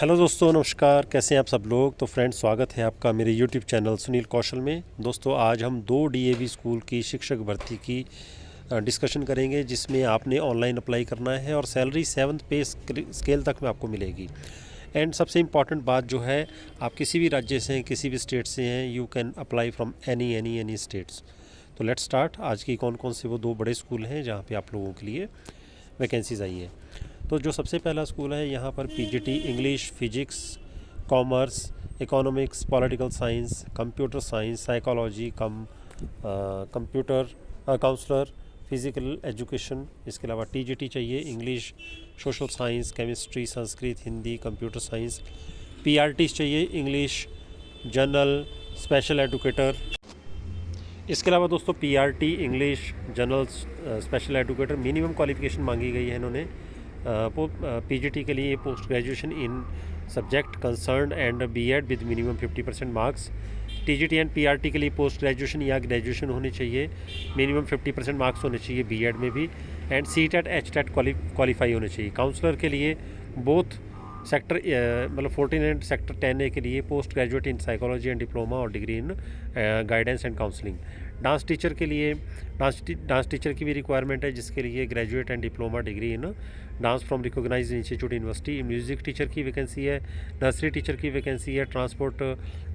Hello दोस्तों, नमस्कार। कैसे हैं आप सब लोग। तो फ्रेंड्स, स्वागत है आपका मेरे यूट्यूब चैनल सुनील कौशल में। दोस्तों, आज हम 2 डीएवी स्कूल की शिक्षक भर्ती की डिस्कशन करेंगे, जिसमें आपने ऑनलाइन अप्लाई करना है और सैलरी 7th पे स्केल तक में आपको मिलेगी। एंड सबसे इम्पॉर्टेंट बात जो है, आप किसी भी राज्य से हैं, किसी भी स्टेट से हैं, you can apply from any states. तो लेट्स स्टार्ट। आज की कौन कौन से वो 2 बड़े स्कूल हैं जहाँ पे आप लोगों के लिए वैकेंसीज आई हैं। तो जो सबसे पहला स्कूल है, यहाँ पर PGT English, physics, commerce, economics, political science, computer science, psychology, computer counsellor, physical education. इसके अलावा टीजीटी चाहिए English, social science, chemistry, Sanskrit, Hindi, computer science. PRTs चाहिए इंग्लिश, जनरल, स्पेशल एजुकेटर। इसके अलावा दोस्तों, PRT English, general, special educator, minimum qualification मांगी गई है इन्होंने। पीजीटी के लिए post graduation in subject concern and BEd with minimum 50% marks. TGT and PRT के लिए पोस्ट ग्रेजुएशन या ग्रेजुएशन होनी चाहिए, मिनिमम 50% मार्क्स होने चाहिए बीएड में भी, एंड सीटेट एचटेट क्वालिफाई होने चाहिए। काउंसलर के लिए बोथ सेक्टर मतलब 14 एंड सेक्टर 10A के लिए post graduate in psychology and diploma और degree in guidance and counselling. Dance teacher के लिए डांस टीचर की भी रिक्वायरमेंट है, जिसके लिए graduate and diploma degree in dance from recognised institute university. Music teacher की वैकेंसी है, नर्सरी टीचर की वैकेंसी है, ट्रांसपोर्ट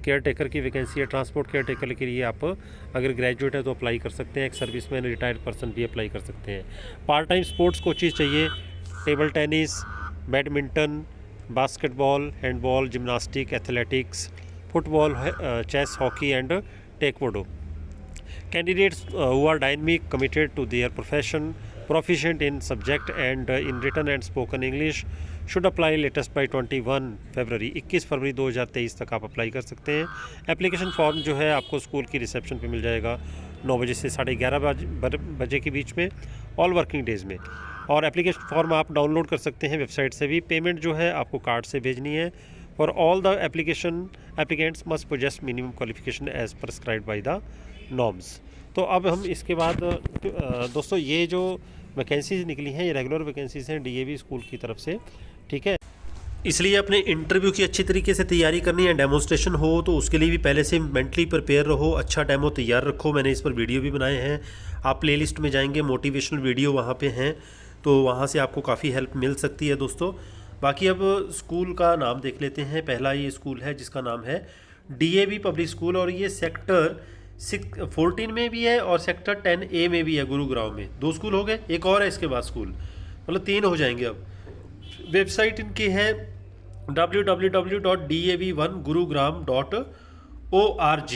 केयर टेकर की वैकेंसी है। ट्रांसपोर्ट केयर टेकर के लिए आप अगर ग्रेजुएट है तो अप्लाई कर सकते हैं, एक सर्विसमैन रिटायर्ड पर्सन भी अप्लाई कर सकते हैं। पार्ट टाइम स्पोर्ट्स कोचेज चाहिए, table tennis, badminton, basketball, handball, gymnastic, athletics, football, chess, hockey and taekwondo. Candidates who are dynamic, committed to their profession, proficient in subject and in written and spoken English should apply latest by 21 फरवरी 21 फरवरी 2023 तक आप apply कर सकते हैं। Application form जो है आपको school की reception पे मिल जाएगा 9 बजे से 11:30 बजे के बीच में, ऑल वर्किंग डेज़ में। और एप्लीकेशन फॉर्म आप डाउनलोड कर सकते हैं वेबसाइट से भी। पेमेंट जो है आपको कार्ड से भेजनी है। For all the applicants must possess minimum qualification as prescribed by the norms. तो अब हम इसके बाद दोस्तों, ये जो वैकेंसीज निकली हैं ये रेगुलर वैकेंसीज हैं डीएवी स्कूल की तरफ से, ठीक है। इसलिए अपने इंटरव्यू की अच्छी तरीके से तैयारी करनी है। डेमोस्ट्रेशन हो तो उसके लिए भी पहले से मेंटली प्रिपेयर रहो, अच्छा डेमो तैयार रखो। मैंने इस पर वीडियो भी बनाए हैं, आप प्लेलिस्ट में जाएंगे, मोटिवेशनल वीडियो वहाँ पे हैं, तो वहाँ से आपको काफ़ी हेल्प मिल सकती है दोस्तों। बाकी अब स्कूल का नाम देख लेते हैं। पहला ये स्कूल है जिसका नाम है डीएवी पब्लिक स्कूल, और ये सेक्टर 14 में भी है और सेक्टर 10A में भी है, गुरुग्राम में। 2 स्कूल हो गए, एक और है इसके बाद स्कूल, मतलब 3 हो जाएंगे अब। वेबसाइट इनकी है www.dav1gurugram.org।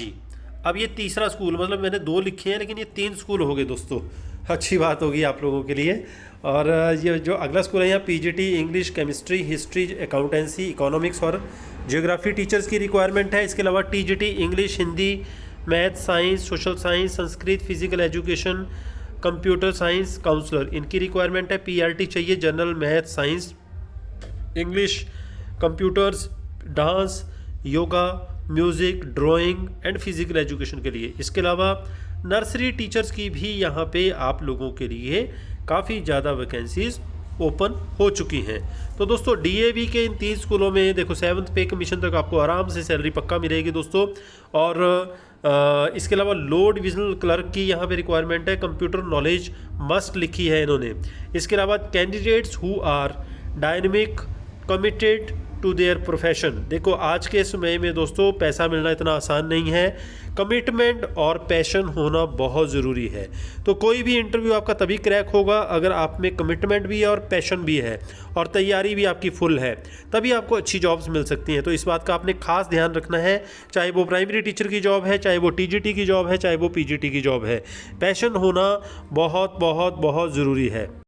अब ये तीसरा स्कूल, मतलब मैंने 2 लिखे हैं लेकिन ये 3 स्कूल हो गए दोस्तों, अच्छी बात होगी आप लोगों के लिए। और ये जो अगला स्कूल है यहाँ PGT English, chemistry, history, accountancy, economics और जियोग्राफी टीचर्स की रिक्वायरमेंट है। इसके अलावा TGT English, Hindi, math, science, social science, Sanskrit, physical education, computer science, counsellor, इनकी रिक्वायरमेंट है। पीआरटी चाहिए general, math, science, English, computers, dance, yoga, music, drawing and physical education के लिए। इसके अलावा नर्सरी टीचर्स की भी यहाँ पे आप लोगों के लिए काफ़ी ज़्यादा वैकेंसीज ओपन हो चुकी हैं। तो दोस्तों, डीएवी के इन 3 स्कूलों में देखो 7th पे कमीशन तक आपको आराम से सैलरी पक्का मिलेगी दोस्तों। और इसके अलावा लो डिविजनल क्लर्क की यहाँ पे रिक्वायरमेंट है, कंप्यूटर नॉलेज मस्ट लिखी है इन्होंने। इसके अलावा candidates who are dynamic, committed to their profession. देखो आज के समय में दोस्तों पैसा मिलना इतना आसान नहीं है, कमिटमेंट और पैशन होना बहुत ज़रूरी है। तो कोई भी इंटरव्यू आपका तभी क्रैक होगा अगर आप में कमिटमेंट भी है और पैशन भी है और तैयारी भी आपकी फुल है, तभी आपको अच्छी जॉब्स मिल सकती हैं। तो इस बात का आपने खास ध्यान रखना है, चाहे वो प्राइमरी टीचर की जॉब है, चाहे वो टीजीटी की जॉब है, चाहे वो पीजीटी की जॉब है, पैशन होना बहुत बहुत बहुत ज़रूरी है।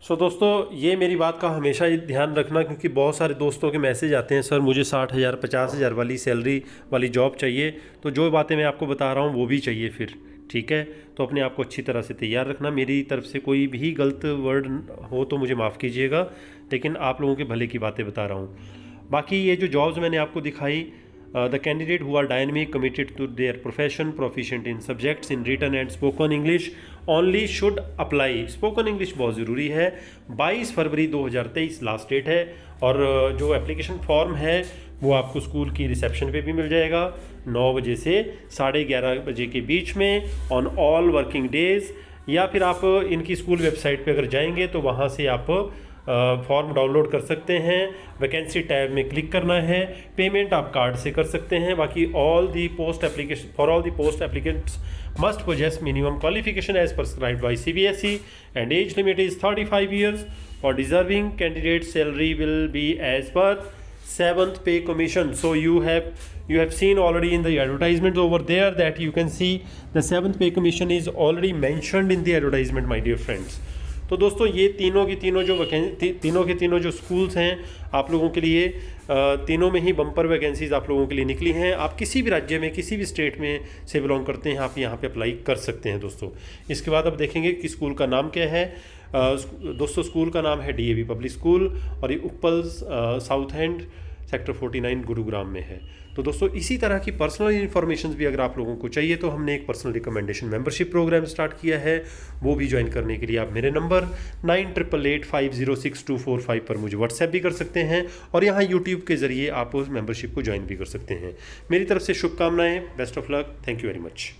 सो दोस्तों, ये मेरी बात का हमेशा ही ध्यान रखना, क्योंकि बहुत सारे दोस्तों के मैसेज आते हैं, सर मुझे 60,000 50,000 वाली सैलरी वाली जॉब चाहिए। तो जो बातें मैं आपको बता रहा हूँ वो भी चाहिए फिर, ठीक है। तो अपने आप को अच्छी तरह से तैयार रखना। मेरी तरफ से कोई भी गलत वर्ड हो तो मुझे माफ़ कीजिएगा, लेकिन आप लोगों के भले की बातें बता रहा हूँ। बाकी ये जो जॉब्स मैंने आपको दिखाई, the candidate who are dynamic, committed to their profession, proficient in subjects in written and spoken English only should apply। Spoken English बहुत ज़रूरी है। 22 फरवरी 2023 लास्ट डेट है और जो एप्लीकेशन फॉर्म है वो आपको स्कूल की रिसेप्शन पे भी मिल जाएगा 9 बजे से 11:30 बजे के बीच में ऑन ऑल वर्किंग डेज़, या फिर आप इनकी स्कूल वेबसाइट पे अगर जाएंगे तो वहाँ से आप फॉर्म डाउनलोड कर सकते हैं। वैकेंसी टैब में क्लिक करना है, पेमेंट आप कार्ड से कर सकते हैं। बाकी all the post applicants must possess minimum qualification as prescribed by CBSE and age limit is 35 years. For deserving candidates, salary will be as per 7th pay commission. So you have seen already in the advertisement over there that you can see the 7th pay commission is already mentioned in the advertisement, my dear friends. तो दोस्तों ये तीनों के तीनों जो schools हैं आप लोगों के लिए तीनों में ही बम्पर वैकेंसीज़ आप लोगों के लिए निकली हैं। आप किसी भी राज्य में किसी भी स्टेट में से बिलोंग करते हैं, आप यहाँ पे अप्लाई कर सकते हैं दोस्तों। इसके बाद अब देखेंगे कि स्कूल का नाम क्या है। दोस्तों स्कूल का नाम है DAV पब्लिक स्कूल और ये उपल साउथ एंड सेक्टर 49 गुरुग्राम में है। तो दोस्तों इसी तरह की पर्सनल इन्फॉर्मेशन भी अगर आप लोगों को चाहिए तो हमने एक personal recommendation membership program start किया है। वो भी ज्वाइन करने के लिए आप मेरे नंबर 9888506245 पर मुझे व्हाट्सएप भी कर सकते हैं और यहाँ यूट्यूब के ज़रिए आप उस मेंबरशिप को ज्वाइन भी कर सकते हैं। मेरी तरफ से शुभकामनाएं, best of luck, thank you very much.